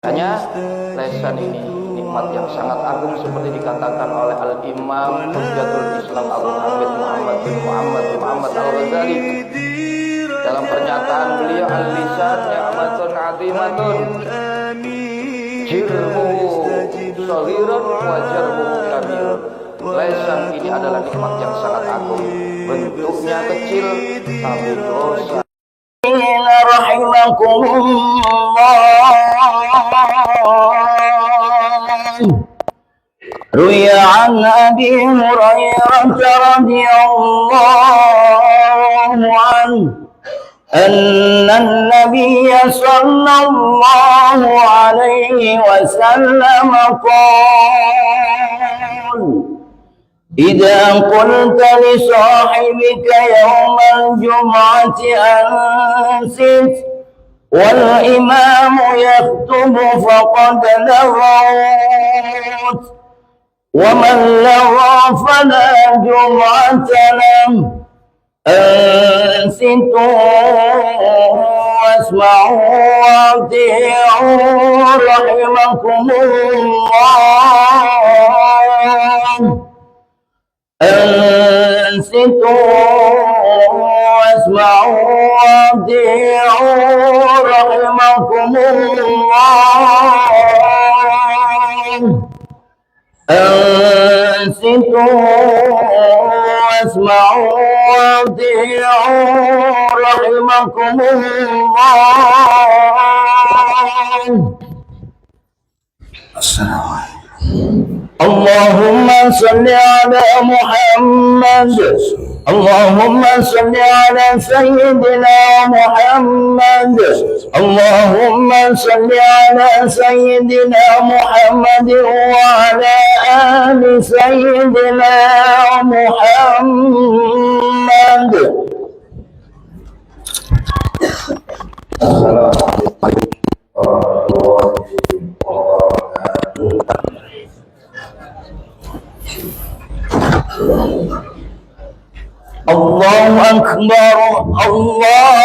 Hanya lesan ini nikmat yang sangat agung seperti dikatakan oleh Al-Imam Hujjatul Islam Abu Hamid Muhammad bin Muhammad Al-Ghazali dalam pernyataan beliau, al-lisan ni'matun 'azimatun jirmu shaghirun wa jarmu kabirun. Lesan ini adalah nikmat yang sangat agung, bentuknya kecil tapi dosa. روي عن أبي هريرة رضي الله عنه أن النبي صلى الله عليه وسلم قال: إذا قلت لصاحبك يوم الجمعة أنصت والإمام يخطب فقد لغوت، ومن لغى فلا جمعة له. أنصتوا واسمعوا وأطيعوا رحمكم الله. أنصتوا واسمعوا وأطيعوا رحمكم الله. أنصتوا واسمعوا وأطيعوا رحمكم الله. السلام عليكم. اللهم صل على محمد، اللهم صل على سيدنا محمد، اللهم صل على سيدنا محمد وعلى آل سيدنا محمد. السلام عليكم ورحمة الله وبركاته. الله أكبر، الله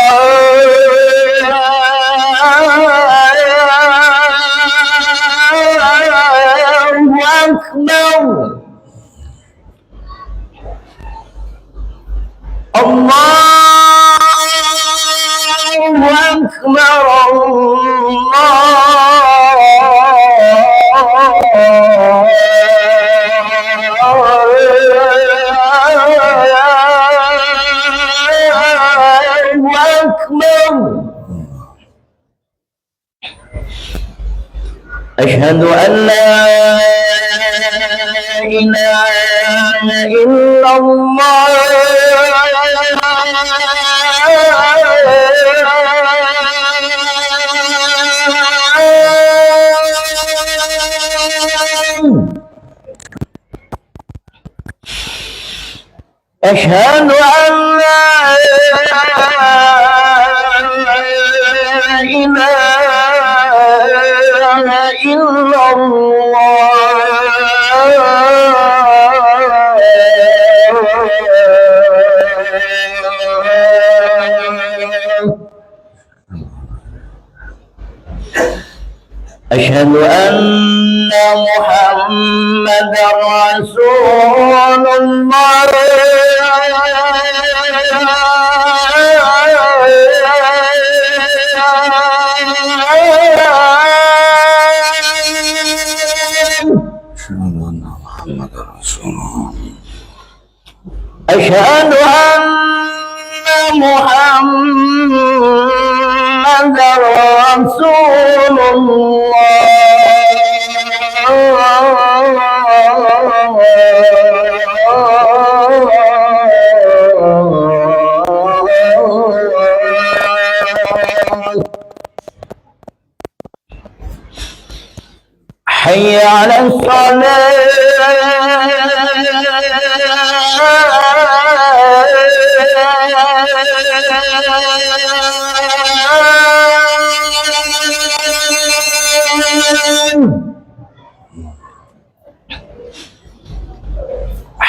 أكبر، الله أكبر، أشهد أن لا إله إلا الله. أشهد أن لا إله إلا الله. أشهد أن محمدا رسول الله. أشهد أن محمدا رسول الله. حي على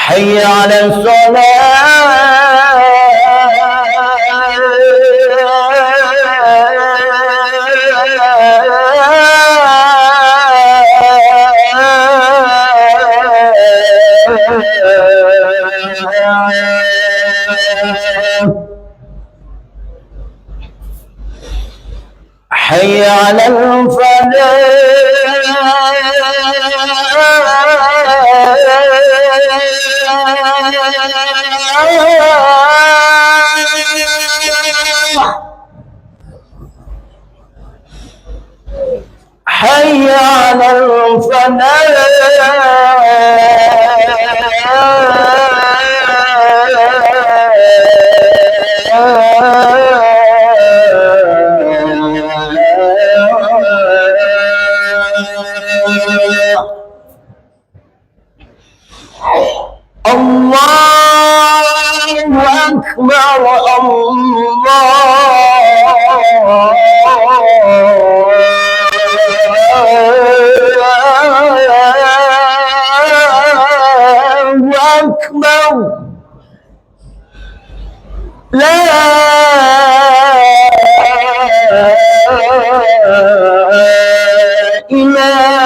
حي على الصلاة. على الفلاح حي على الفلاح الله أكبر الله أكبر لا إله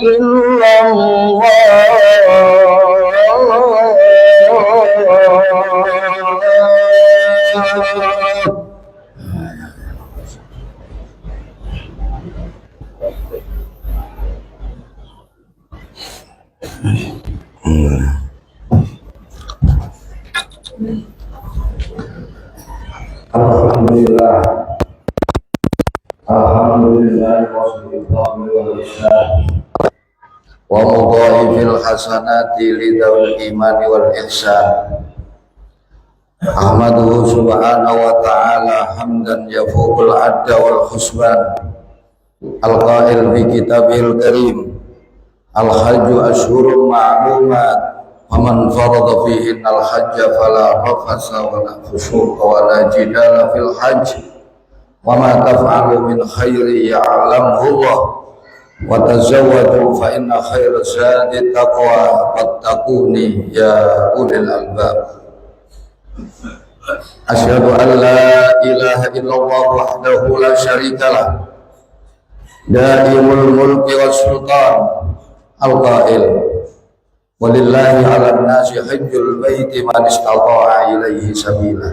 إلا الله Alhamdulillah, Alhamdulillah wal ihsan wa mudha'ifil hasanati lidawil imani wal ihsan. Ahmaduhu subhanahu wa ta'ala hamdan yafuqul adda wal husban. Al-qail fi kitabil karim, al-hajju ashhurun ma'lumat, faman farada fihi al-hajja fala rafasa wala fusuqa wala jidala fil hajj, wa ma taf'alu min khairi ya'lamhu Allah, wa tazawwadu fa inna khairaz zadi taqwa wattaquni ya ulil albab. Asyhadu an la ilaha illallah wahdahu la syarikalah, daimul mulki was sultan, al-qail walillahi 'alan nasi hajjul baiti man istata'a ilaihi sabila.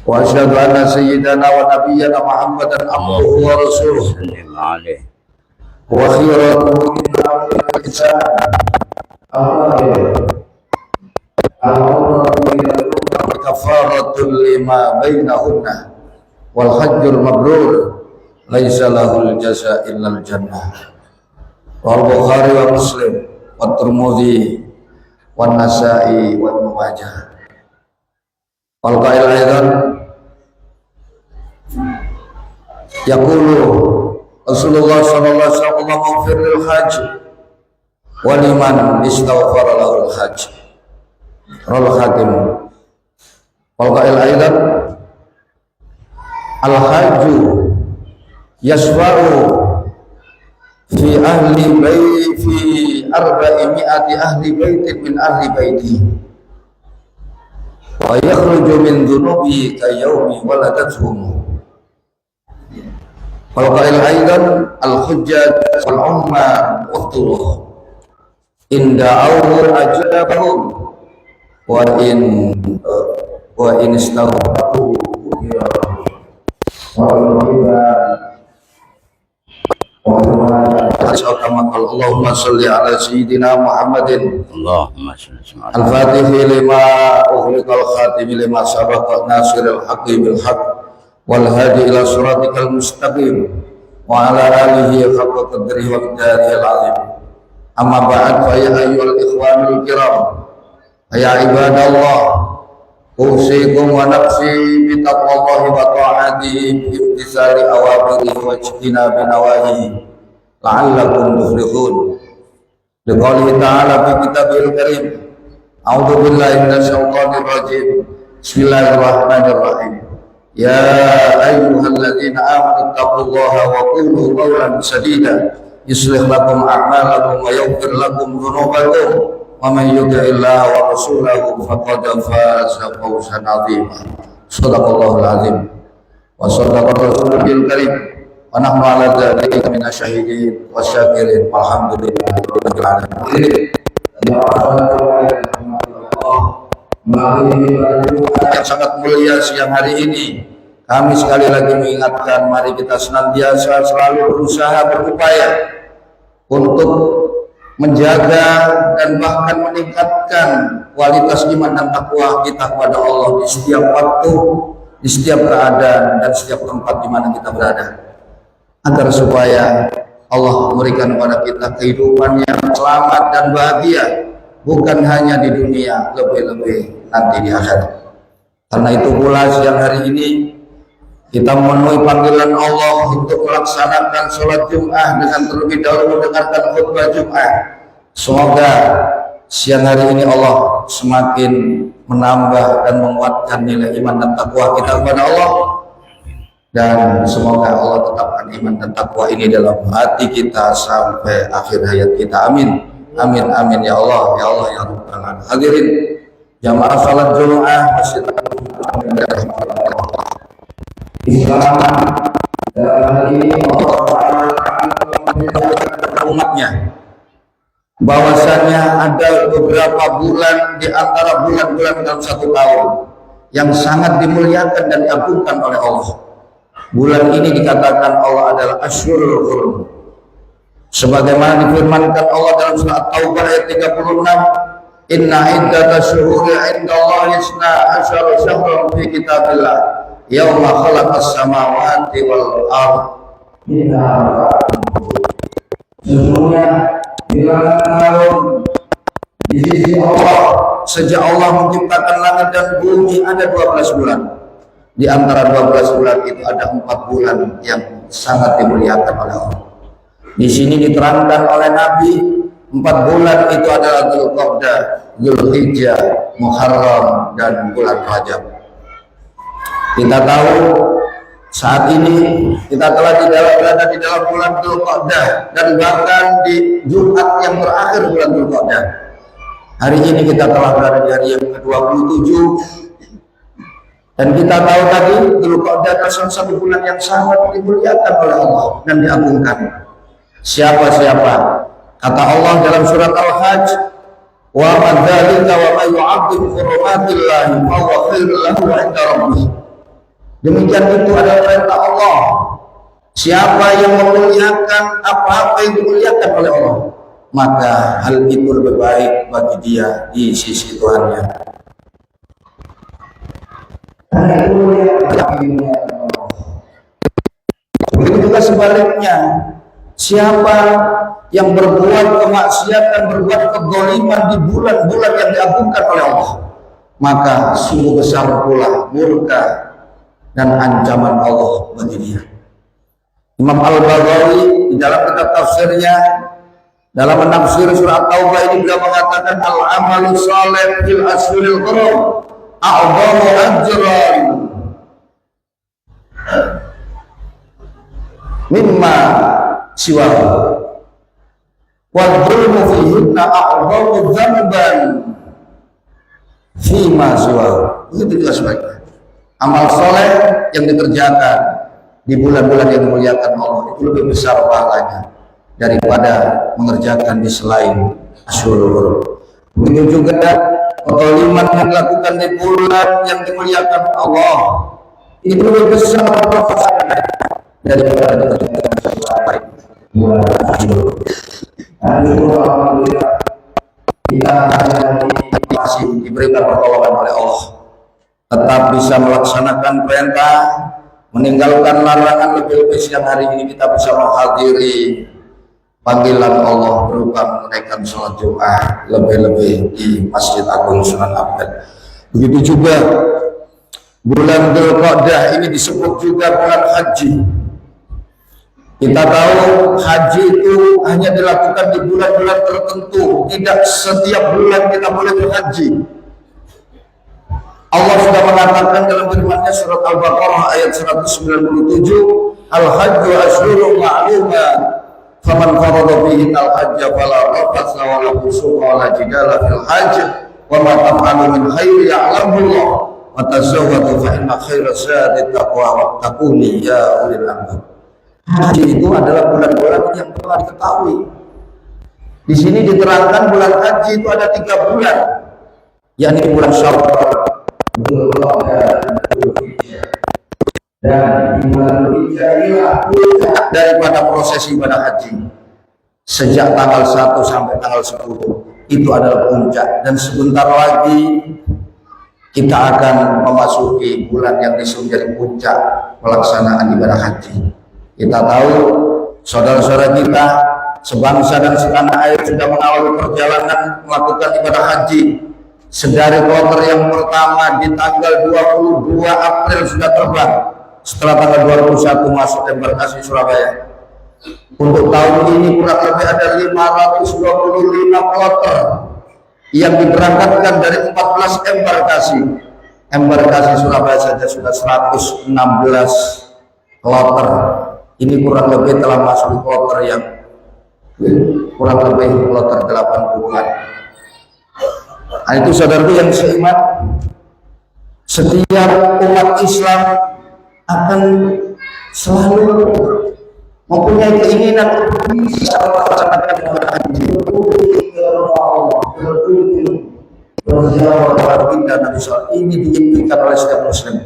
Wa asyhadu anna sayyidana wa nabiyyana Muhammadan abduhu wa rasuluh wa khiratuhu min amril insan kafaratul lima bainahunna wal hajjul mabrur laisa lahul jaza illal jannah. Wal Bukhari wa Muslim wa Tirmidzi wa Nasa'i wa Ibnu Majah. Wal qail aidan yaqulu Rasulullah sallallahu alaihi wasallam maghfir lil hajj wa liman istaghfara lahul hajj. Rawal Hakim. Wal qail aidan al hajju yasfa'u fi ahli baiti fi 400 ahli baitin min ahli baiti wa yakhruju min dhunubi ka yaumi waladatuhum. Wal qail aidan al hujjat wal umma wa turuh inda awwal ajabahum wa in istaghfaru Allahumma salli ala sayyidina Muhammadin Allahumma shalli ala al-fatihi lima ughliqal khatimi lima sabaqa nasiril haqqi bil haqq wal hadi ila siratikal mustaqim wa ala alihi haqqa qadrihi wa miqdarihi al-azim. Amma ba'd, fa ya ayyuhal ikhwanul kiram, ya ibadallah, usikum wa nafsi bi taqwallahi wa ta'atihi bi imtisali awamirihi wa ijtinabi nawahihi la'allakum tuflihun. Liqaulihi ta'ala fi kitabil karim, a'udzu billahi minasyaitonir rajim, bismillahirrahmanirrahim. Ya ayyuhalladzina amanu taqullaha wa qulu qawlan sadida yuslih lakum a'malakum wa yaghfir lakum dhunubakum wa man yuti'illaha wa rasulahu faqad faza fawzan 'azima. Shadaqallahul 'azim wa shadaqa rasulul karim wa nahnu 'ala dzalika minasyahidin wasyakirin walhamdulillahirabbil alamin. Yang sangat mulia siang hari ini kami sekali lagi mengingatkan, mari kita senantiasa selalu berusaha berupaya untuk menjaga dan bahkan meningkatkan kualitas iman dan takwa kita kepada Allah di setiap waktu, di setiap keadaan, dan setiap tempat di mana kita berada, agar supaya Allah memberikan kepada kita kehidupan yang selamat dan bahagia, bukan hanya di dunia, lebih-lebih nanti di akhirat. Karena itu pula siang hari ini kita memenuhi panggilan Allah untuk melaksanakan sholat Jum'ah dengan terlebih dahulu mendengarkan khutbah Jum'ah. Semoga siang hari ini Allah semakin menambah dan menguatkan nilai iman dan takwa kita kepada Allah, dan semoga Allah tetapkan iman dan takwa ini dalam hati kita sampai akhir hayat kita. Amin, amin, amin ya Allah, ya Allah, ya Rabbal Alamin. Hadirin jamaah salat Jumu'ah Masjid Islam, dalam hal ini Allah umatnya bahwasannya ada beberapa bulan di antara bulan-bulan dalam satu tahun yang sangat dimuliakan dan diagungkan oleh Allah. Bulan ini dikatakan Allah adalah Asyhurul Hurum, sebagaimana difirmankan Allah dalam surat Taubah ayat 36, Inna iddatash syuhuri 'indallahi 12 syahran fi kitabillah yauma khalaqas samawati wal ardh minha arba'atun hurum. Sesungguhnya bilangan tahun di sisi Allah sejak Allah menciptakan langit dan bumi ada 12 bulan. Di antara 12 bulan itu ada 4 bulan yang sangat dimuliakan oleh Allah. Di sini diterangkan oleh Nabi, 4 bulan itu adalah Dzulqa'dah, Dzulhijjah, Muharram, dan bulan Rajab. Kita tahu saat ini kita telah berada di dalam bulan Dzulqa'dah, dan bahkan di Jumat yang terakhir bulan Dzulqa'dah. Hari ini kita telah berada di hari yang ke-27, dan kita tahu tadi Dzulqa'dah adalah salah satu bulan yang sangat dimuliakan oleh Allah dan diagungkan. Siapa-siapa, kata Allah dalam surat Al-Hajj, wa man dzalika wa may yu'azzim hurumatillahi fa huwa khairul lahu 'inda rabbih. Demikian itu adalah perintah Allah. Siapa yang memuliakan apa-apa yang dimuliakan oleh Allah, maka hal itu lebih baik bagi dia di sisi Tuhannya. Karena itu begitu juga sebaliknya, siapa yang berbuat kemaksiatan, berbuat kezaliman di bulan-bulan yang diagungkan oleh Allah, maka sungguh besar pula murka dan ancaman Allah bagi dia. Imam Al-Baghawi di dalam kitab tafsirnya dalam menafsir surat Taubah ini beliau mengatakan, al-amalu salih fil ashhuril hurum a'dhamu ajran mimma siwahu wa dhulmu fihinna a'dhamu dzanban fima siwahu. Begitu juga sebaliknya, amal soleh yang dikerjakan di bulan-bulan yang dimuliakan Allah itu lebih besar pahalanya daripada mengerjakan di selain Asyhurul Hurum. Begitu juga kezaliman yang dilakukan di bulan yang dimuliakan Allah itu lebih besar pahalanya daripada dikerjakan di selain bulan Asyhurul Hurum. Alhamdulillah kita masih diberikan pertolongan oleh Allah, tetap bisa melaksanakan perintah, meninggalkan larangan, lebih-lebih siang hari ini kita bisa menghadiri panggilan Allah berupa menunaikan sholat Jum'ah, lebih-lebih di Masjid Agung Sunan Ampel. Begitu juga bulan Dzulqa'dah ini disebut juga bulan haji. Kita tahu haji itu hanya dilakukan di bulan-bulan tertentu, tidak setiap bulan kita boleh berhaji. Allah sudah mengatakan dalam firman-Nya surat Al-Baqarah ayat 197, Al-Hajju Asyhurun Ma'lumat, faman farada fihi al-hajja fala rafatha wa la fusuqa wa la jidala fil hajj, wa ma taf'alu min khairin ya'lamuhu Allah, wa tazawwadu fa inna khairaz zadi taqwa wattaquni ya ulil albab. Haji itu adalah bulan-bulan yang telah diketahui. Di sini diterangkan bulan haji itu ada 3 bulan, yakni bulan Syawal, dan di bulan Dzulhijjah inilah puncak daripada proses ibadah haji. Sejak tanggal 1 sampai tanggal 10 itu adalah puncak, dan sebentar lagi kita akan memasuki bulan yang disebut menjadi puncak pelaksanaan ibadah haji. Kita tahu saudara-saudara kita sebangsa dan setanah air sudah mengawali perjalanan melakukan ibadah haji. Sedari kloter yang pertama di tanggal 22 April sudah terbang. Setelah tanggal 21 masuk embarkasi Surabaya. Untuk tahun ini kurang lebih ada 525 kloter yang diberangkatkan dari 14 embarkasi. Embarkasi Surabaya saja sudah 116 kloter. Ini kurang lebih telah masuk kloter yang kurang lebih kloter 80-an. Nah, itu saudaraku yang seiman, setiap umat Islam akan selalu mempunyai keinginan untuk bisa melaksanakan ibadah haji. Ini diimpikan oleh setiap muslim,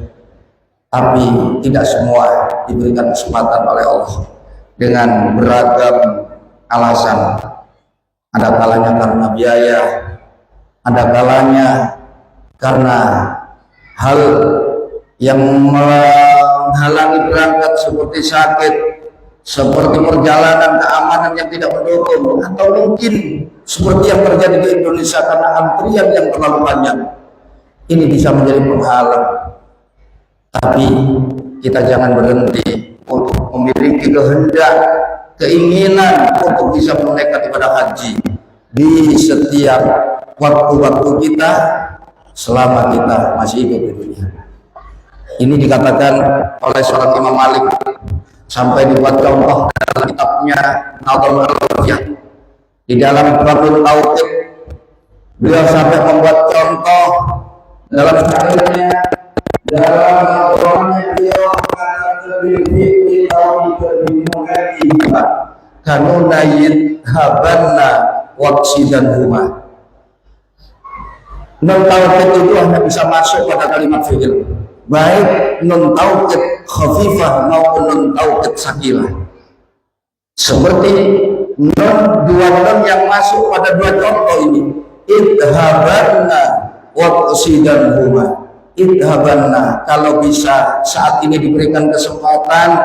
tapi tidak semua diberikan kesempatan oleh Allah dengan beragam alasan. Ada kalanya karena biaya, ada kalanya karena hal yang menghalangi berangkat seperti sakit, seperti perjalanan keamanan yang tidak mendukung, atau mungkin seperti yang terjadi di Indonesia karena antrian yang terlalu panjang. Ini bisa menjadi penghalang. Tapi kita jangan berhenti untuk memiliki kehendak, keinginan untuk bisa menunaikan ibadah haji di setiap waktu-waktu kita selama kita masih hidup di dunia. Ini dikatakan oleh seorang Imam Malik, sampai dibuat contoh dalam kitabnya Nadhul Alfiyah. Di dalam Babul Tauhid beliau sampai membuat contoh dalam syairnya, dalam Al-Qur'annya beliau kanunayit habanna waksidan huma. Nun tauhid itu hanya bisa masuk pada kalimat fi'il, baik nun tauhid khafifah maupun nun tauhid sakilah. Seperti nun, dua nun yang masuk pada dua contoh ini, idhabanna waqsidan huma. Idhabanna, kalau bisa saat ini diberikan kesempatan,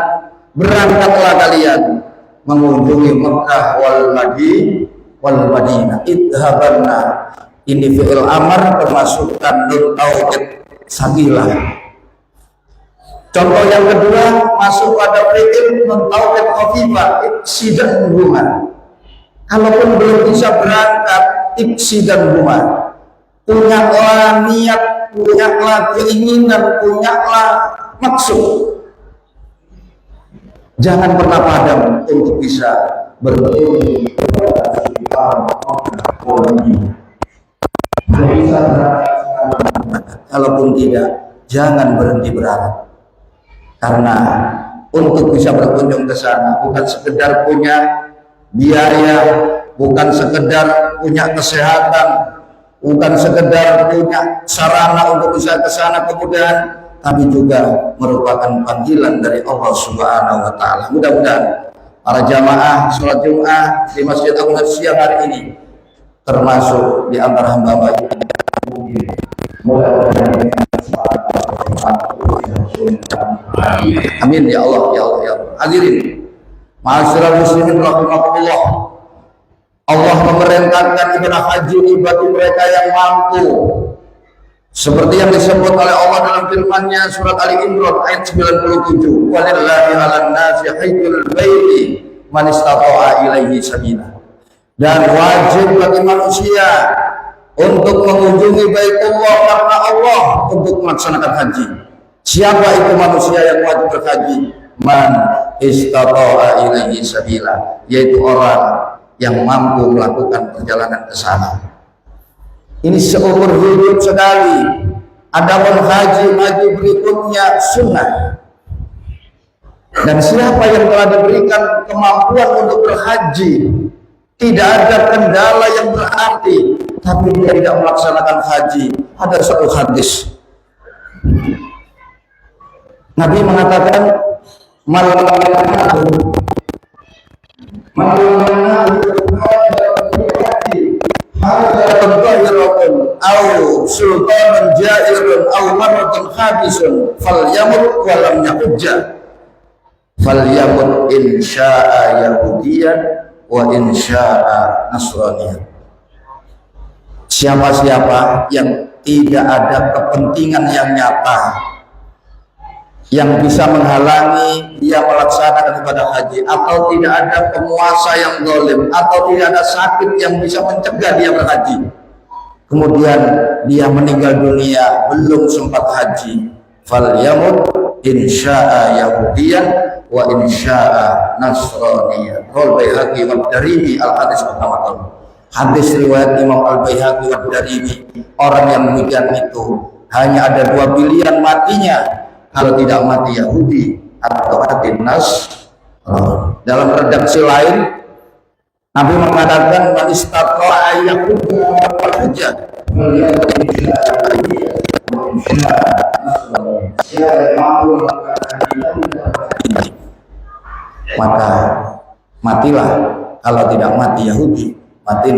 berangkatlah kalian mengunjungi Mekah wal Madinah. Idhabanna, ini fi'il amar termasukkan nun tauhid sakilah. Contoh yang kedua masuk pada fi'il nun tauhid khafifah, iksidan huma. Kalaupun belum bisa berangkat, iksidan huma, punyalah niat, punyalah keinginan, punyalah maksud. Jangan pernah padam untuk bisa bertemu. Kalaupun tidak, jangan berhenti berharap. Karena untuk bisa berkunjung ke sana bukan sekedar punya biaya, bukan sekedar punya kesehatan, bukan sekedar punya sarana untuk bisa ke sana kemudahan, tapi juga merupakan panggilan dari Allah Subhanahu wa taala. Mudah-mudahan para jamaah sholat Jumat di Masjid Agung siang hari ini termasuk di antara hamba-hamba amin ya Allah, ya Allah, ya Allah. Hadirin ma'asyiral muslimin rahimakumullah, Allah memerintahkan ibadah haji ini bagi mereka yang mampu, seperti yang disebut oleh Allah dalam firman-Nya surat Ali Imran ayat 97, walillahi 'alan nasi hajjul baiti man istata'a ilaihi sabila. Dan wajib bagi manusia untuk mengunjungi Baitullah karena Allah untuk melaksanakan haji. Siapa itu manusia yang wajib berhaji? Man istata'a ilaihi sabila, yaitu orang yang mampu melakukan perjalanan ke sana. Ini seumur hidup sekali. Adapun haji berikutnya sunnah. Dan siapa yang telah diberikan kemampuan untuk berhaji, tidak ada kendala yang berarti, tapi dia tidak melaksanakan haji, ada satu hadis Nabi mengatakan au sultanun jairun au marratun habisun falyamut wa lam yahujja falyamut in syaa yahudiyan wa in syaa nasraniyan. Siapa-siapa yang tidak ada kepentingan yang nyata yang bisa menghalangi dia melaksanakan ibadah haji, atau tidak ada penguasa yang zalim, atau tidak ada sakit yang bisa mencegah dia berhaji, kemudian dia meninggal dunia belum sempat haji, falyamut in syaa yahudiyan wa in syaa nasraniyan. Rawahu Baihaqi wa Darimi al-hadis mutawatir. Hadis riwayat Imam Al-Baihaqi wa Darimi. Orang yang demikian itu hanya ada dua pilihan matinya, kalau tidak mati Yahudi atau mati Nasrani. Dalam redaksi lain Nabi mengatakan man istata'a yahuda saja, maka matilah. Kalau tidak mati Yahudi, mati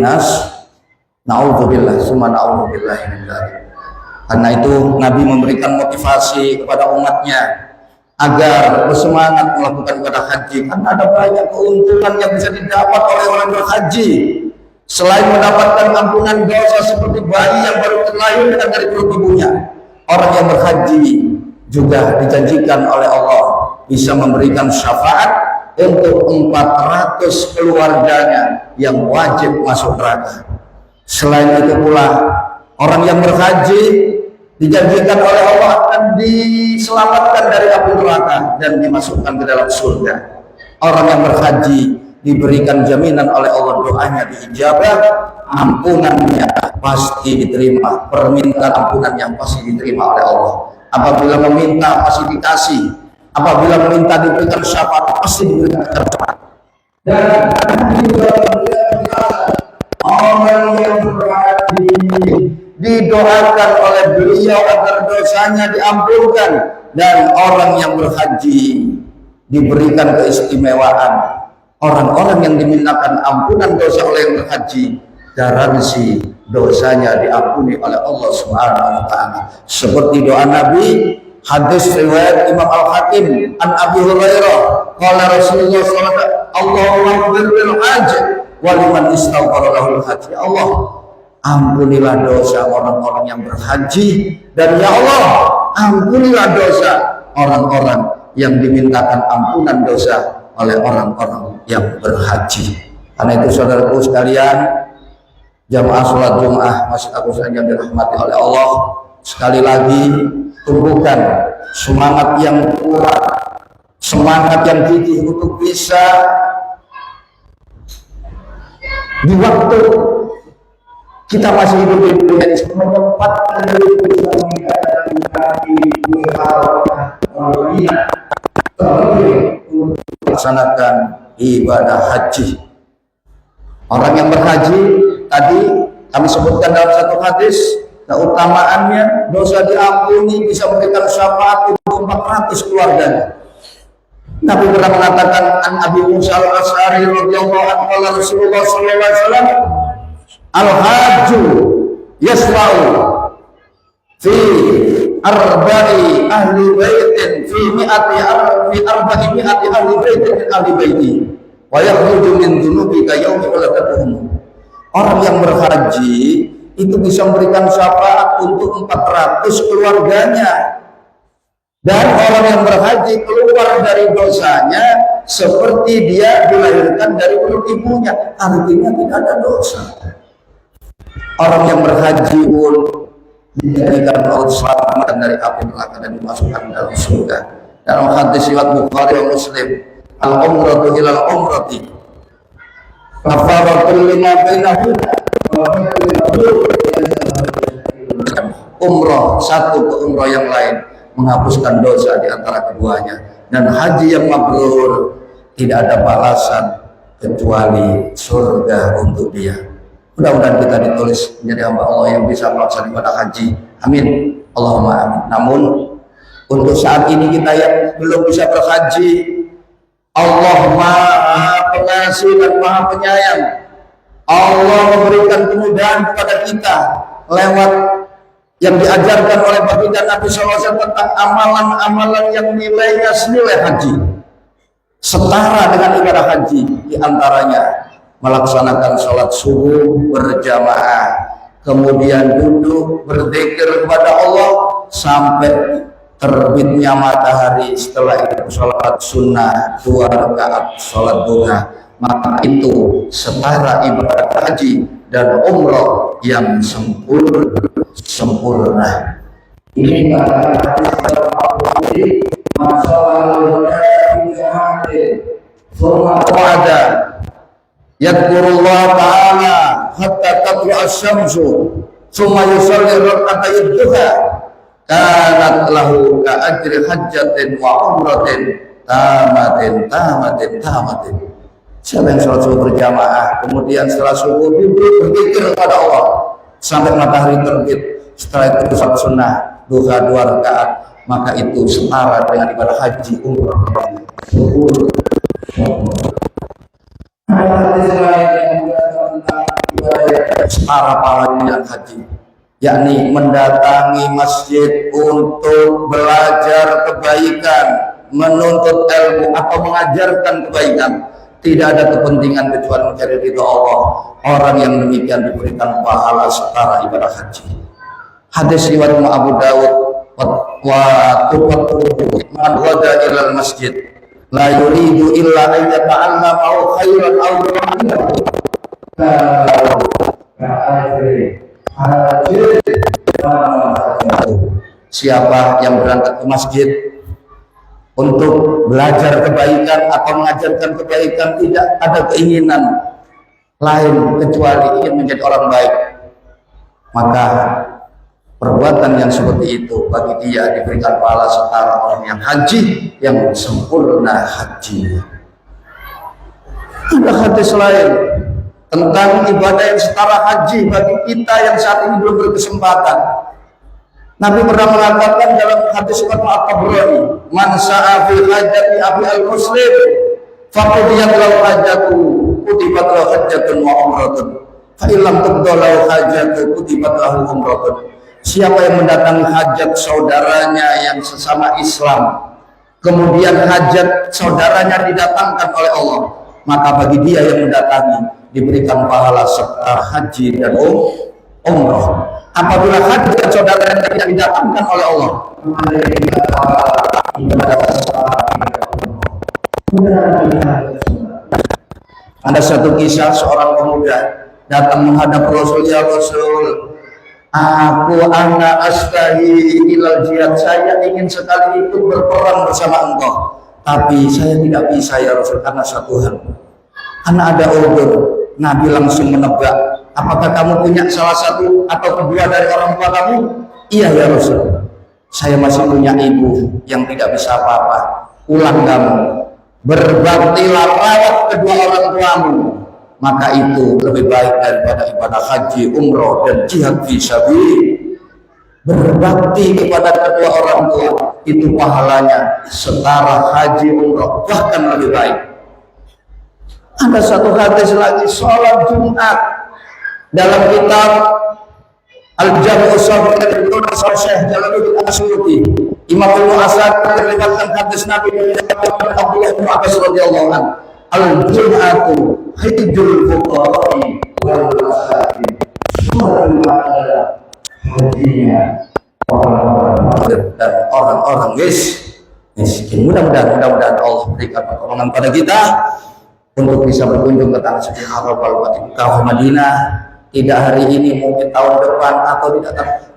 naudzubillah summa naudzubillah min dzalik. Karena itu Nabi memberikan motivasi kepada umatnya agar bersemangat melakukan ibadah haji, karena ada banyak keuntungan yang bisa didapat oleh orang berhaji. Selain mendapatkan ampunan dosa seperti bayi yang baru terlahir dari perut ibunya, orang yang berhaji juga dijanjikan oleh Allah bisa memberikan syafaat untuk 400 keluarganya yang wajib masuk neraka. Selain itu pula, orang yang berhaji dijanjikan oleh Allah akan diselamatkan dari api neraka dan dimasukkan ke dalam surga. Orang yang berhaji diberikan jaminan oleh Allah, doanya diijabah, ampunannya pasti diterima, permintaan ampunan yang pasti diterima oleh Allah. Apabila meminta pasti dikasih, apabila meminta diberikan syafaat pasti diberikan syafaat. Dan orang yang berhaji didoakan oleh beliau agar dosanya diampunkan, dan orang yang berhaji diberikan keistimewaan. Orang-orang yang dimintakan ampunan dosa oleh yang berhaji, garansi dosanya diampuni oleh Allah Subhanahu wa taala. Seperti doa Nabi, hadis riwayat Imam Al-Hakim an Abi Hurairah, qala Rasulullah sallallahu alaihi wasallam, Allahumma ighfir lil hajj wa liman istaghfara lahul hajj. Ya Allah, ampunilah dosa orang-orang yang berhaji, dan ya Allah, ampunilah dosa orang-orang yang dimintakan ampunan dosa oleh orang-orang yang berhaji. Karena itu saudaraku sekalian, jamaah sholat Jum'ah Masjid Aqsa yang dirahmati oleh Allah, sekali lagi tumbuhkan semangat yang kuat, semangat yang gigih untuk bisa di waktu kita masih hidup di dunia ini menyempatkan diri bisa melaksanakan ibadah haji. Orang yang berhaji tadi kami sebutkan dalam satu hadis, keutamaannya dosa diampuni, bisa memberikan syafaat untuk 400 keluarganya. Nabi pernah mengatakan an Abi Musa al-Asy'ari radhiyallahu anhu, qala Rasulullah sallallahu alaihi wasallam, al-hajju yasra'u fi arba'i ahli baitin fi arba'i mi'ati ahli baitin min ahli baiti wa yakhruju min dzunubika yaumi waladatuhum. Orang yang berhaji itu bisa memberikan syafaat untuk 400 keluarganya, dan orang yang berhaji keluar dari dosanya seperti dia dilahirkan dari perut ibunya, artinya tidak ada dosa. Orang yang berhaji pun dijadikan Allah selamat dari api neraka dan dimasukkan dalam surga. Dalam hadis riwayat Bukhari dan Muslim, al-umratu ilal umrati kafaratul lima bainahuma. Umrah satu ke umrah yang lain menghapuskan dosa di antara keduanya, dan haji yang mabrur tidak ada balasan kecuali surga untuk dia. Mudah-mudahan kita ditulis menjadi hamba Allah yang bisa melaksanakan ibadah haji. Amin. Allahumma amin. Namun Untuk saat ini kita yang belum bisa berhaji, Allah Maha Pengasih dan Maha Penyayang. Allah memberikan kemudahan kepada kita lewat yang diajarkan oleh baginda Nabi SAW tentang amalan-amalan yang nilainya senilai haji, setara dengan ibadah haji. Di antaranya melaksanakan sholat subuh berjamaah, kemudian duduk berzikir kepada Allah sampai terbitnya matahari. Setelah itu sholat sunnah 2 rakaat sholat duha. Maka itu setara ibadah haji dan umroh yang sempurna. Ini kata hadis masalah Wa'ada yadkurullah ta'ala hatta tatlu'a asy-syamsu tsumma yusalli rak'atayn duha kanat lahu ka ajri hajjatin wa umratin tamatin. Siapa yang sholat subuh berjamaah, kemudian setelah subuh duduk berzikir kepada Allah sampai matahari terbit, setelah itu sholat sunnah duha 2 rakaat, maka itu setara dengan ibadah haji umrah. Ada hadis lain yang menjelaskan tentang ibadah Setara pahalanya haji, yakni mendatangi masjid untuk belajar kebaikan, menuntut ilmu atau mengajarkan kebaikan. Tidak ada kepentingan kecuali mencari ridha Allah. Orang yang demikian diberikan pahala setara ibadah haji. Hadis riwayat Abu Dawud wa man ghada ila masjid la yuridu illa an yata'allama aw khairan aw siapa yang berangkat ke masjid untuk belajar kebaikan atau mengajarkan kebaikan, tidak ada keinginan lain kecuali ingin menjadi orang baik, maka perbuatan yang seperti itu bagi dia diberikan pahala setara orang yang haji yang sempurna haji. Ada hadis lain tentang ibadah yang setara haji bagi kita yang saat ini belum berkesempatan. Nabi pernah mengatakan dalam hadis riwayat At-Tabrani, "Man sa'a fil hajjati abi al-muslim, faqudiyat lahu hajjatu, kutibat lahu hajjatun wa umratun. Fa illam tuqda lahu hajjatu, kutibat lahu umratun." Siapa yang mendatangi hajat saudaranya yang sesama Islam, kemudian hajat saudaranya didatangkan oleh Allah, maka bagi dia yang mendatangi diberikan pahala setara haji dan umrah. Apabila hajat saudaranya tidak didatangkan oleh Allah, ada satu kisah seorang pemuda datang menghadap Rasul, "Ya Rasul, aku anak astahi ilal jihad, saya ingin sekali ikut berperang bersama engkau, tapi saya tidak bisa ya Rasul karena satu hal, karena ada udzur." Nabi langsung menebak, "Apakah kamu punya salah satu atau kedua dari orang tua kamu?" "Iya ya Rasul, saya masih punya ibu yang tidak bisa apa-apa." "Ulang kamu, berbaktilah rawat kedua orang tuamu, maka itu lebih baik daripada ibadah haji, umroh, dan jihad fisabilillah." Berbakti kepada kedua orang tua itu pahalanya setara haji, umroh, bahkan lebih baik. Ada satu hadis lagi, sholat Jumat dalam kitab Al-Jami' As-Sahih dari Syekh Jalaluddin As-Suyuti, Imam Ibnu Asad meriwayatkan hadis Nabi dari Abdullah bin Abbas radhiyallahu anhu, "Al-Jum'atu hajjul fuqara'i wal masakin." Hajinya dan orang-orang miskin. Mudah-mudahan Allah berikan pertolongan pada kita untuk bisa berkunjung ke tanah suci Haram wal Ka'bah Madinah. Tidak hari ini, mungkin tahun depan atau tidak.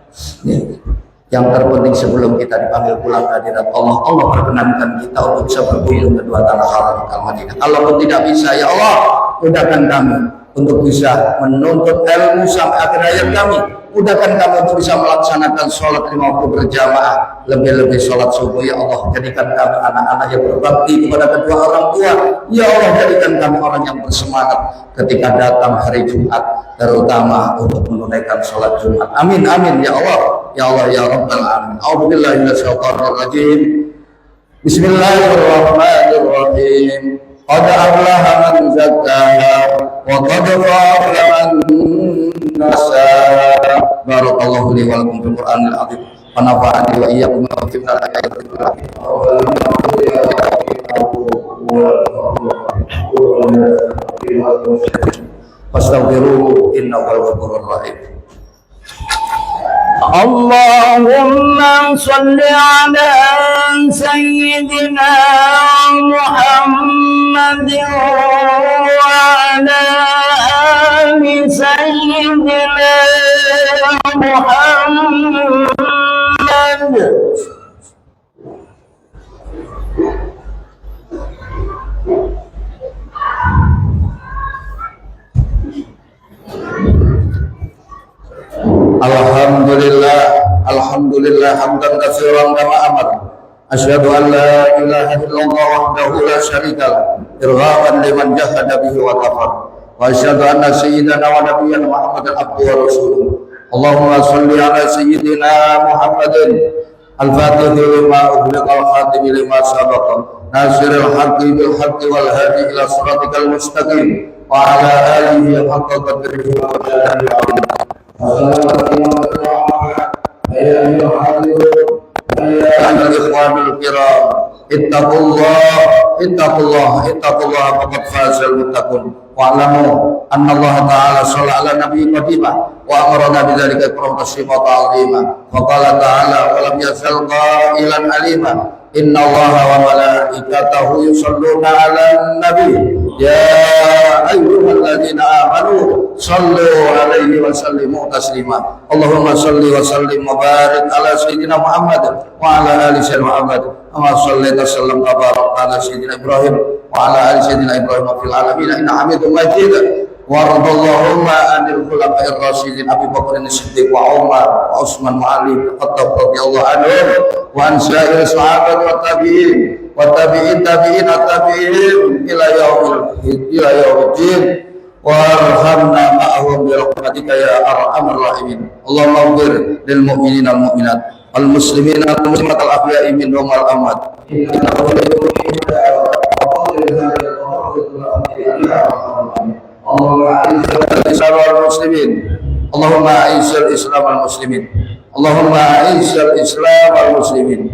Yang terpenting sebelum kita dipanggil pulang ke hadirat Allah, Allah perkenankan kita untuk bisa berkunjung ke dua tanah haram al Madinah. Kalau pun tidak bisa, ya Allah, mudahkan kami untuk bisa menuntut ilmu sampai akhir hayat kami, Mudahkan kami untuk bisa melaksanakan sholat 5 waktu berjamaah, lebih-lebih sholat subuh. Ya Allah, jadikan kami anak-anak yang berbakti kepada kedua orang tua. Ya Allah, jadikan kami orang yang bersemangat ketika datang hari Jumat, terutama untuk menunaikan sholat Jumat. Amin, amin, ya Allah, ya Allah, ya Rabbal alamin. A'udzubillahi minasyaitonir rajim. Bismillahirrahmanirrahim. Qad aflaha man zakkaha wa qad khaba man dassaha. Barakallahu li wa lakum fil Qur'anil azim. Wa nafa'ani wa iyyakum bima fihi min al-ayatil hakim. Fastaghfiruhu innahu huwal ghafurur rahim. اللهم صل على سيدنا محمد وعلى آل سيدنا محمد. Alhamdulillah, alhamdulillah hamdan katsiran kama amar. Asyhadu an la ilaha illallah wahdahu la syarika lah, irghaban liman jahada bihi wa kafar. Wa asyhadu anna sayyidana wa nabiyyana Muhammadan abduhu wa rasuluh. Allahumma shalli ala sayyidina Muhammadin al-fatih lima ughliqa al-khatim lima sabaqa nasiril haqqi bil haqqi wal hadi ila siratikal mustaqim wa ala alihi haqqa qadrihi wa miqdarihi. Ikhwanul kiram, ittaqullah faqad fazal muttaqun. Wa'lamu anna Allah ta'ala shalla ala nabiyyi qadimah wa amarna bidzalika ikram taslima wa ta'zima. Wa qala ta'ala wa lam yazal qailan alima. Inna Allah wa malaikatahu yusalluna 'alan nabi. Ya ayyuhalladzina amanu sallu 'alaihi wa sallimu taslima. Allahumma salli wa sallim wa barik ala sayyidina Muhammad wa ala ali sayyidina Muhammad. Kama shallaita sallam wa barak ala sayyidina Ibrahim wa ala ali sayyidina Ibrahim fil alamin inna Hamidum Majid. Waradallahumma anil khulafa'ir rasyidin Abi Bakr as-Siddiq wa Umar wa Utsman wa Ali Khattab radhiyallahu anhum wa an sa'ir sahabat wa tabi'in wa tabi'in ila yaumiddin warhamna ma'ahum bi rahmatika ya arhamar rahimin. Allahumma ighfir lil mu'minina wal mu'minat wal muslimina wal muslimat al ahya'i minhum wal amwat. Allahumma a'izzal muslimin. Allahumma a'izzal islam wal muslimin. Allahumma a'izzal islam wal muslimin.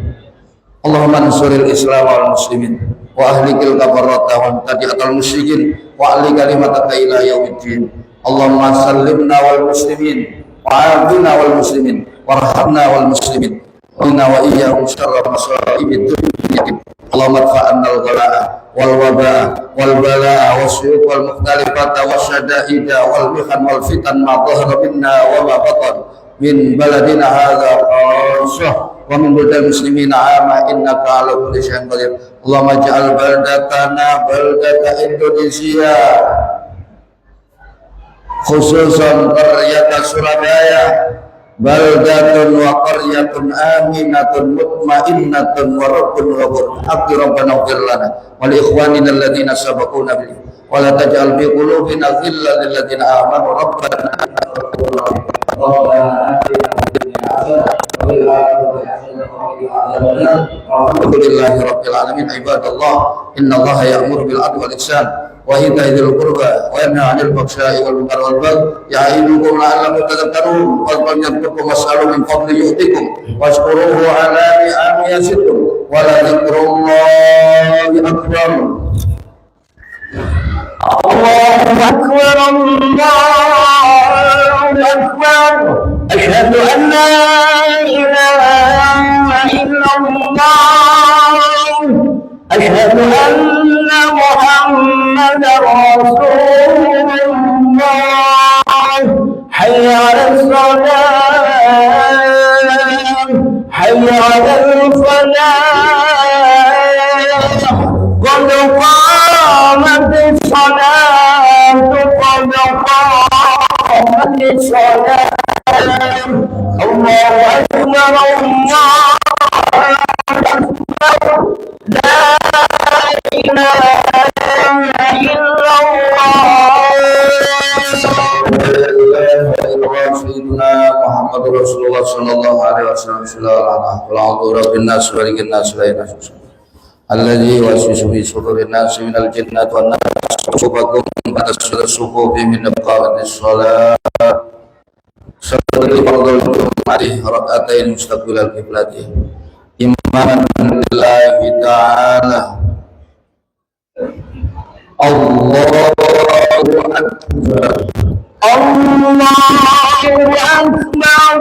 Allahumma ansuril islam wal muslimin wa ahlikil kafarata wa mubtadi'atal musyrikin wa ahli kalimataka ila yaumiddin. Allahumma sallimna wal muslimin wa afina wal muslimin warhamna wal muslimin wa inna wa iyyahum syarra masaibid dunya. Allahumma adfa'anna al-ghalaa wal wabaa wal balaa wasyuq wal mukhtalifata wasyada'ida wal mihan wal fitan ma dhahara minna wa ma batan min baladina hadza khassah wa min buldal muslimina ama innaka ala kulli syai'in qadir. Allahumma ja'al baldatana baldata Indonesia khususan qaryata Surabaya baldatun wa qaryatun aminatun mutmainnatun wa rabbun ghafur. Haqqi rabbana ighfir lana wa li ikhwanina alladhina sabaquna bil wa la taj'al fi qulubina ghillan lil ladzina amanu rabbana Alhamdulillahi rabbil alamin. Ibadallah, innallaha ya'muru bil 'adli wal ihsan wa ita'i dzil qurba wa yanha 'anil fahsya'i wal munkari wal baghi ya'idukum la'allakum tadhakkarun. Wa yadhkurukum was'alu min fadli yu'tikum washkuruhu 'ala ni'amihi yazidkum wa la dzikrullahi akbar. Allahu akbar, Allahu akbar. Asyhadu an la ilaha illallah. Asyhadu anna Muhammadar Rasulullah. Hayya 'alas salat, hayya 'alal falah. Qad qamatis salat, qad qamatis salat. Muhammad Rasulullah sallallahu alaihi wasallam. Alladzi waswisu fi sudurin nas minal jinnati wan nas sufakum pada sufufi min qamatis shalat seperti fardhu jum'ati rakaatain mustaqbilal qiblati imanan billahi ta'ala. Allahu akbar. Allahu akbar.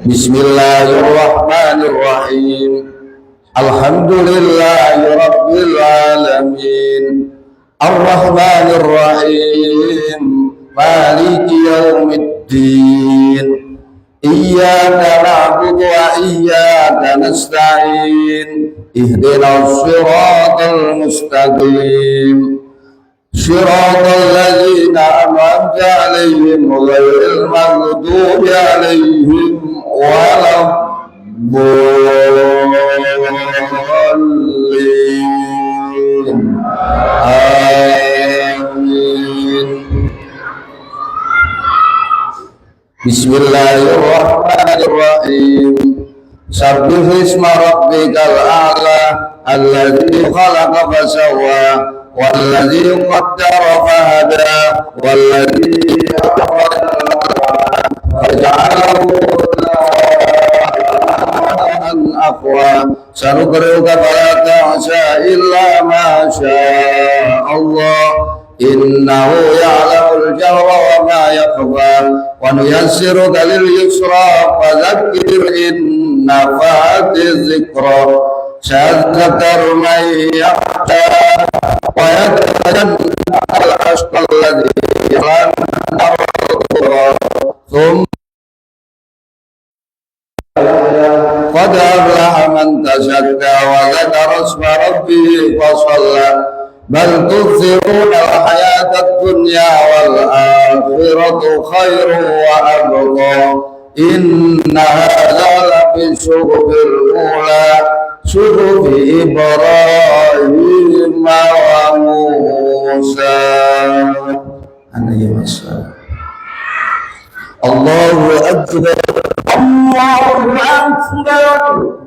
Bismillahirrahmanirrahim. Alhamdulillahi rabbil alamin. Ar-Rahmanir-Rahim. Maliki yaumiddin. Iyyaka na'budu wa iyyaka nasta'in. Ihdinas siratal mustaqim. Siratal ladzina an'amta 'alaihim ghairil maghdubi 'alaihim waladdallin. Amin. Bismillahirrahmanirrahim. Sabbih isma rabbikal a'la alladzi khalaqa fasawwa walladzi qaddara fahada walladzi faja'alahu aqwa. Sanuqri'uka fala tansa illa ma syaa Allah. Innahu ya'lamul jahra wa ma yakhfa wa nuyassiruka lil yusra fadzakkir in nafa'atiz zikra. Sadzakar man yakhsha wa yatajannabu al-ashqa alladhi yasla thumma qad aflaha man tazakka wa dzakara isma rabbih fa shalla. Bal tu'thiruna al-hayata ad-dunya wal akhiratu khairun wa abqa. Inna hadza lafi suhubil ula suhufi Ibrahim wa Musa. Allahu akbar. Allahu akbar.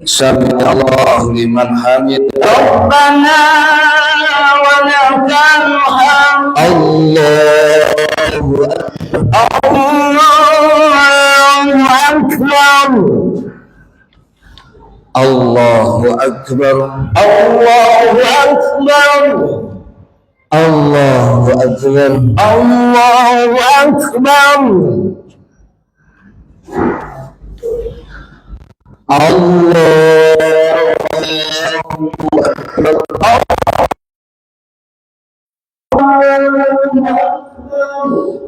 Sami Allahu liman hamid. Rabbana wa lakal hamd. Allahu akbar. Allahu akbar. Allahu akbar. Allahu akbar. Allahu akbar.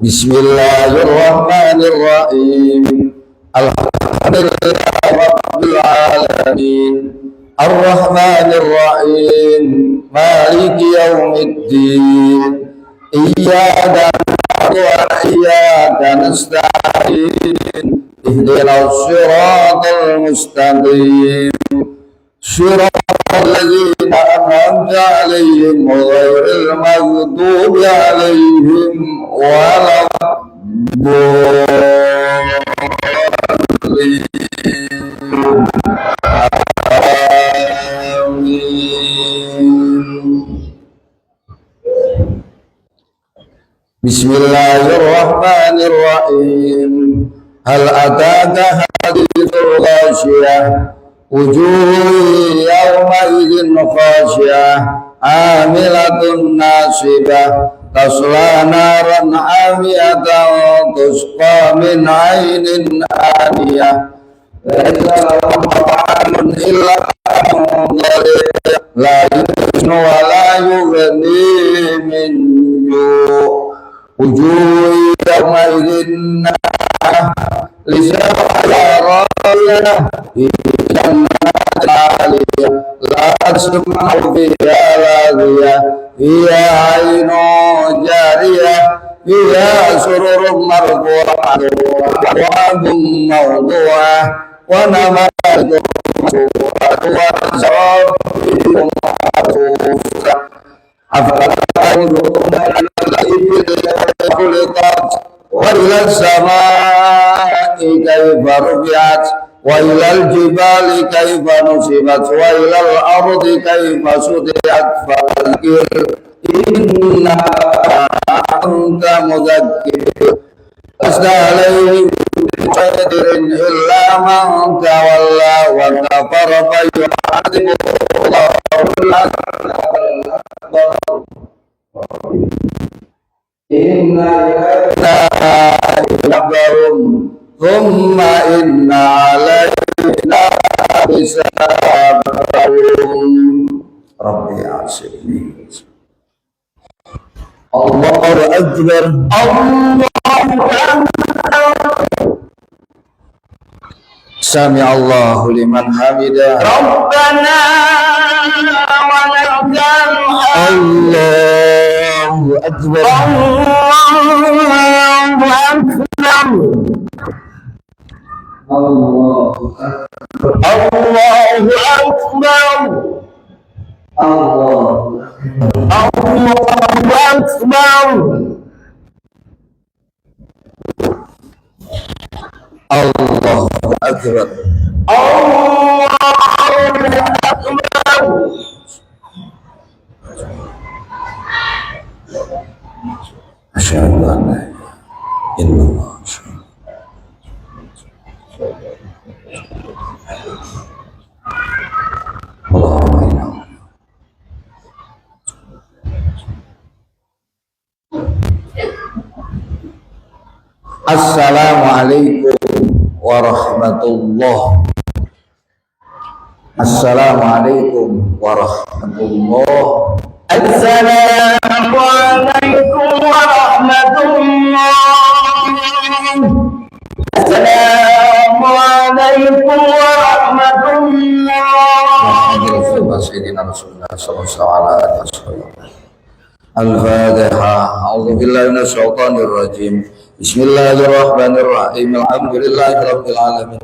Bismillahirrahmanirrahim. Alhamdulillahi rabbil alamin. Ar-Rahmanir-Rahim. Maliki yaumiddin. Iyyaka na'budu wa iyyaka nasta'in. Ihdinas siratal mustaqim. Siratal ladzina an'amta 'alaihim ghairil maghdubi 'alaihim waladdallin. Bismillahirrahmanirrahim. Hal ataka hadithul ghashiyah wujuhun yawma idzin khashiyah amilatun nasibah tasla naran hamiyatan tusqa min 'ainin aniyah laisa lahum ta'amun illa la yusnu wa la yughni min ju' wujuhun yawma idzin lisa'ala raya la تسمع فيها لاغية فيها عين جارية فيها سرر مرفوعة وأكواب موضوعة ونمارق مصفوفة وزرابي مبثوثة أفلا ينظرون إلى الإبل كيف خلقت وإلى السماء كيف رفعت وإلى الجبال كيف نصبت وإلى الأرض كيف سطحت فذكر إنما أنت مذكر لست عليهم بقادر إلا من تولى وكفر فيعذبه الله الأكبر إن إلينا ثم إن علينا حسابهم ربي عاصمني الله أكبر الله أكبر سمع الله لمن حمده ربنا ولك الحمد الله أكبر الله أكبر الله أكبر الله الله أكبر أشهد أن لا إله إلا الله اللهم إنا Assalamualaikum warahmatullahi. Assalamualaikum warahmatullahi. Assalamualaikum warahmatullahi. Assalamualaikum warahmatullahi. Al-Fatihah. A'udzu billahi minasy syaithanir rajim. Bismillahirrahmanirrahim. Alhamdulillahirabbil alamin.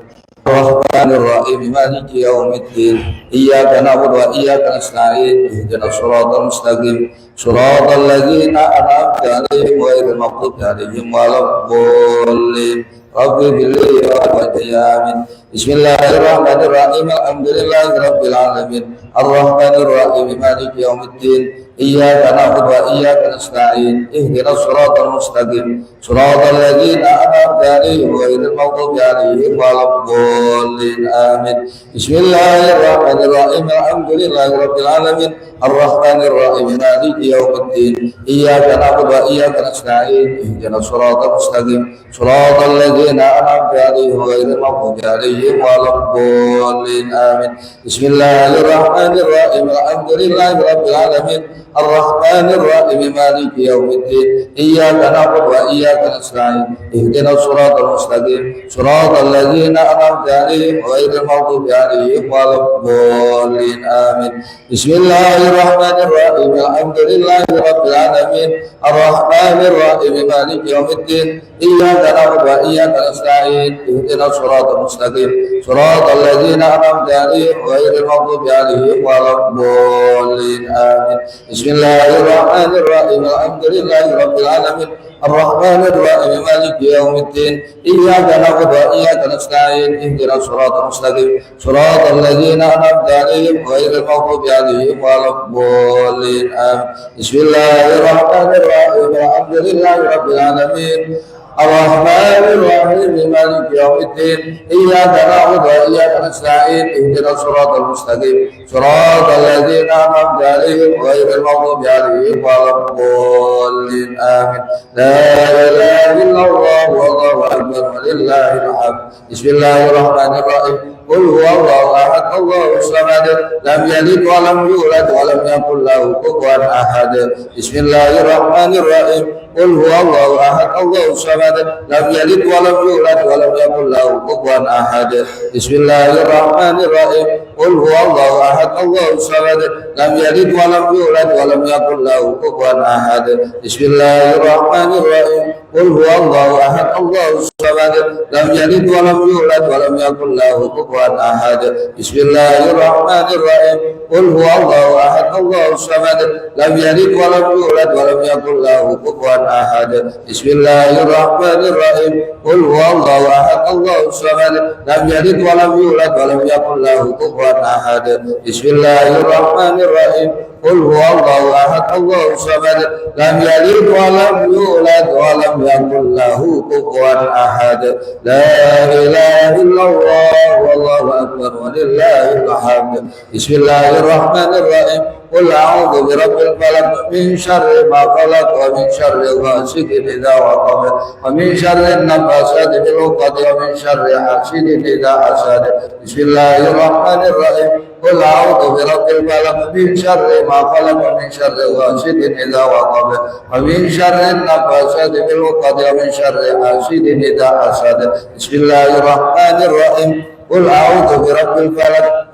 Ar-Rahmanir Rahim. Maliki yaumiddin. Iyyaka na'budu wa iyyaka nasta'in. Ihdinas shiratal mustaqim. Shiratal ladzina an'amta 'alaihim ghairil maghdubi 'alaihim waladdallin. Rabbi billi wa amin. Bismillahirrahmanirrahim. Alhamdulillahirabbil alamin. Ar-Rahmanir Rahim. Maliki yaumiddin. Iyyaka na'budu wa iyyaka nasta'in. Ihdinas shiratal mustaqim. Shiratal ladzina an'amta 'alaihim ghairil maghdubi 'alaihim waladdallin. Amin. Bismillahirrahmanirrahim. Alhamdulillahirabbil alamin. Ar-Rahmanir Rahim. Maliki yaumiddin. Iyyaka na'budu wa iyyaka nasta'in. Ihdinas shiratal mustaqim. Shiratal ladzina an'amta 'alaihim ghairil maghdubi 'alaihim waladdallin. Amin. Bismillahirrahmanirrahim. Alhamdulillahirabbil alamin. Ar-Rahmanir Rahim. Maliki yaumiddin. Iyyaka na'budu wa iyyaka nasta'in. Ihdinas shiratal mustaqim. Shiratal ladzina an'amta 'alaihim ghairil maghdubi 'alaihim waladdallin. Amin. Bismillahirrahmanirrahim. Alhamdulillahirabbil alamin. Ar-Rahmanir Rahim. Maliki yaumiddin. Iyyaka na'budu wa iyyaka nasta'in. Ihdinas shiratal mustaqim. Shiratal ladzina an'amta 'alaihim ghairil maghdubi 'alaihim waladdallin. Amin. Bismillahirrahmanirrahim. Alhamdulillahirabbil alamin. Ar-Rahmanir Rahim. Maliki yaumiddin. Iyyaka na'budu wa iyyaka nasta'in. Ihdinas shiratal mustaqim. Shiratal ladzina an'amta 'alaihim ghairil maghdubi 'alaihim waladdallin. Amin. Bismillahirrahmanirrahim. Alhamdulillahirabbil alamin. Ar-Rahmanir Rahim. Maliki yaumiddin. Iyyaka na'budu wa iyyaka nasta'in. Ihdinas shiratal mustaqim. Shiratal ladzina an'amta 'alaihim ghairil maghdubi 'alaihim waladdallin. Amin. La ilaha illallah wallahu akbar walillahil hamd. Bismillahirrahmanirrahim. Qul huwallahu ahad, Allahus samad, lam yalid wa lam yulad wa lam yakul lahu kufuwan ahad. Bismillahirrahmanirrahim. Qul huwallahu ahad, Allahus samad, lam yalid wa lam yulad wa lam yakul lahu kufuwan ahad. Bismillahirrahmanirrahim. قل هو الله أحد الله الصمد لم يلد ولم يولد ولم يكن له كفوا أحد بسم الله الرحمن الرحيم قل هو الله أحد الله الصمد لم يلد ولم يولد ولم يكن له كفوا أحد بسم الله الرحمن الرحيم قل هو الله أحد الله الصمد لم يلد ولم يولد ولم يكن له كفوا أحد بسم الله الرحمن الرحيم قل هو الله أحد الله الصمد لم يلد ولم يولد ولم يكن له كفوا أحد بسم الله الرحمن الرحيم قل هو الله أحد الله الصمد لم يلد ولم يولد ولم يكن له كفوا أحد لا إله إلا الله والله أكبر ولله الحمد بسم الله الرحمن الرحيم قل أعوذ برب الفلق من شر ما خلق ومن شر غاسق إذا وقب ومن شر النفاثات في العقد ومن شر حاسد إذا حسد بسم الله الرحمن الرحيم قل أعوذ برب الفلق من شر ما خلق ومن شر غاسق إذا وقب ومن شر النفاثات في العقد ومن شر حاسد إذا حسد بسم الله الرحمن الرحيم قل أعوذ برب الفلق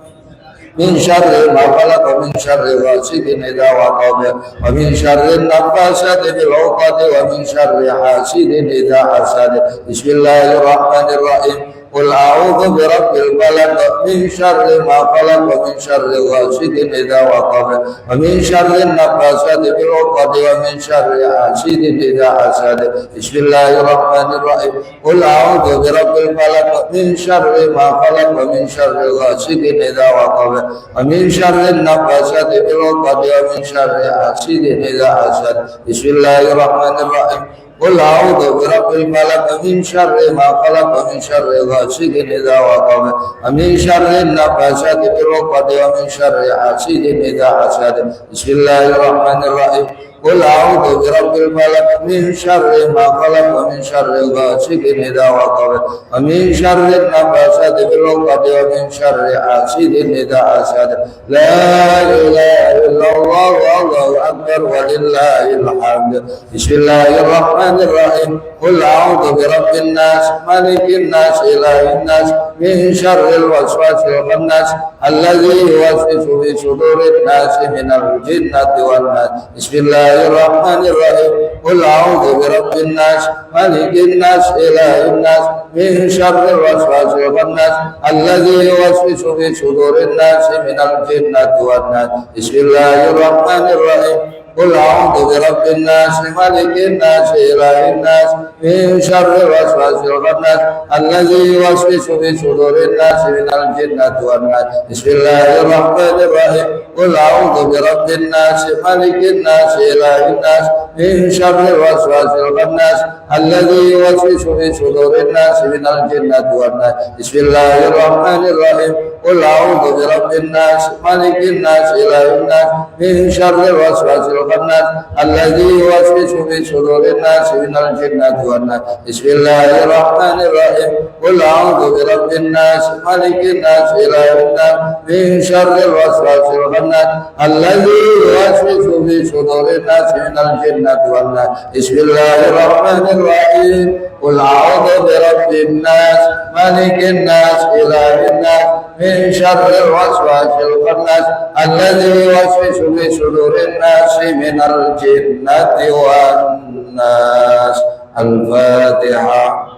من شر ما خلق ومن شر غاسق إذا وقب ومن شر النفاثات في العقد ومن شر حاسد إذا حسد بسم الله الرحمن الرحيم قل أعوذ برب الفلق من شر ما خلق ومن شر غاسق إذا وقب ومن شر النفاثات في العقد ومن شر حاسد إذا حسد بسم الله الرحمن الرحيم قل أعوذ برب الفلق من شر ما خلق ومن شر غاسق إذا وقب ومن شر النفاثات في العقد ومن شر حاسد إذا حسد بسم الله الرحمن الرحيم قل أعوذ برب الفلق من شر ما خلق ومن شر غاسق إذا وقب ومن شر النفاثات في العقد ومن شر حاسد إذا حسد بسم الله الرحمن الرحيم قل أعوذ برب الفلق من شر ما خلق ومن شر غاسق إذا وقب ومن شر النفاثات في العقد ومن شر حاسد إذا حسد لا إله إلا الله والله أكبر ولله الحمد بسم الله الرحمن الرحيم قل أعوذ برب الناس ملك الناس إله الناس من شر الوسواس الخناس الذي يوسوس في صدور الناس من الجنة والناس بسم الله الرحمن الرحيم قل أعوذ برب الناس ملك الناس إله الناس من شر الوسواس الخناس الذي يوسوس في صدور الناس من الجنة والناس بسم الله الرحمن الرحيم قل أعوذ برب الناس ملك الناس إله الناس من شر الوسواس الخناس الذي يوسوس في صدور الناس من الجنة والناس بسم الله الرحمن الرحيم قل أعوذ برب الناس ملك الناس إله الناس من شر الوسواس الخناس الذي يوسوس في صدور الناس من الجنة والناس بسم الله الرحمن الرحيم قل أعوذ برب الناس ملك الناس إله الناس من شر الوسواس الخناس الذي يوسوس في صدور الناس من الجنة والناس بسم الله الرحمن الرحيم قل أعوذ برب الناس ملك الناس إله الناس من شر الوسواس الخناس الذي يوسوس في صدور الناس من الجنة والناس بسم الله الرحمن الرحيم قل أعوذ برب الناس ملك الناس إله الناس من شر الوسواس الخناس الذي يوسوس في صدور الناس من الجنة والناس الفاتحة.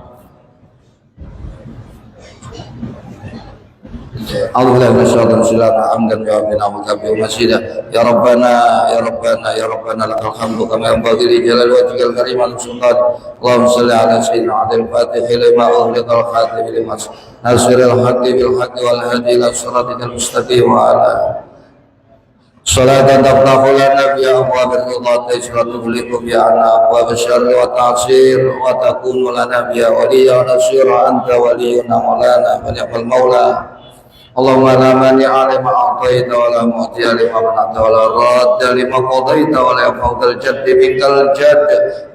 أعوذ بالله من الشيطان الرجيم حمدا وعبدنا وكبير ومسجدا يا ربنا يا ربنا يا ربنا لك الحمد كما ينبغي لجلال وجهك الكريم والسلطان. اللهم صل على سيدنا عبد الفاتح لما أغلق الخاتم لما ناصر الحق بالحق والهدي إلى صراطك المستقيم وعلى صلاة تفتح لنا بها أبواب الرضا تيسر تغلق بها عنا أبواب الشر والتعسير وتكون لنا بها وليا ونصيرا أنت ولينا مولانا ونعم المولى. اللهم لا مانع لما أعطيت ولا معطي لما منعت ولا راد لما قضيت ولا ينفع ذا الجد منك الجد.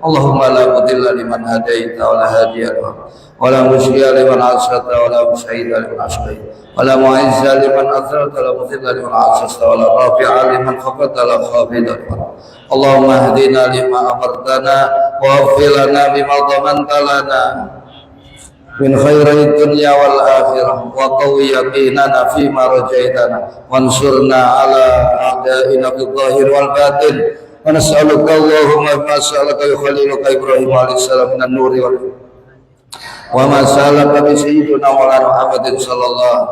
اللهم لا مضل لمن هديت ولا هادي له ولا مشفي لمن عصيت ولا مسعيد لمن عصيت ولا معز لمن أثرت ولا مذل لمن عصيت ولا رافع لمن خفضت ولا خافض لمن. اللهم اهدنا لما أمرتنا واغفر لنا بما ضمنت لنا من خير الدنيا والآخرة وقوي يقيننا فيما رجيتنا وانصرنا على أعدائنا في الظاهر والباطن ونسألك اللهم ما سألك خليلك إبراهيم عليه السلام من النور وما سألك بسيدنا مولانا محمد صلى الله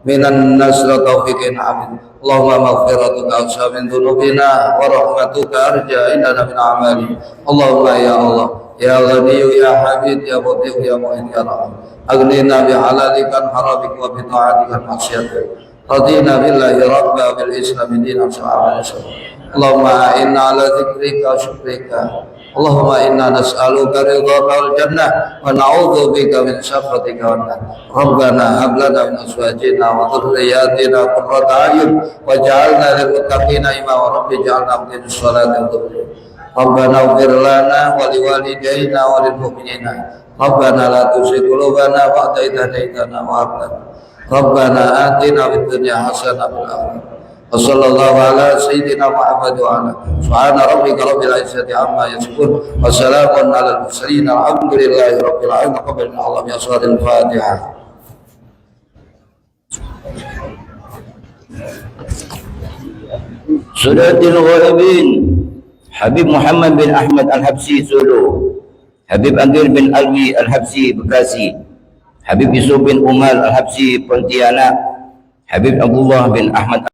من النصر توفيق عمد اللهم مغفرتك أوسع من ذنوبنا ورحمتك أرجى عندنا من أعمالنا اللهم يا الله يا غني يا حميد يا بطيء يا معين يا رحيم أغننا بحلالك عن حرامك وبطاعتك عن معصيتك رضينا بالله ربا بالإسلام دينا وصحابة اللهم إنا على ذكرك وشكرك اللهم إنا نسألك رضاك والجنة ونعوذ بك من سخطك والنار ربنا هب لنا من أزواجنا وذرياتنا قرة أعين واجعلنا للمتقين إماما رب اجعلنا مقيم الصلاة والصلاة ربنا اغفر لنا ولوالدينا وللمؤمنين ربنا لا تزغ قلوبنا بعد إذ هديتنا وهب لنا ربنا آتنا في الدنيا حسنة وفي الآخرة وصلى الله على سيدنا محمد وعلى سبحان ربك رب العزة عما يصفون وسلام على المرسلين الحمد لله رب العالمين قبل الله بأصوات الفاتحة. Suratul Ghaibin Habib Muhammad bin Ahmad Al-Habsi Solo, Habib Agil bin Alwi Al-Habsi Bekasi, Habib Yusuf bin Umar Al-Habsi Pontianak, Habib Abdullah bin Ahmad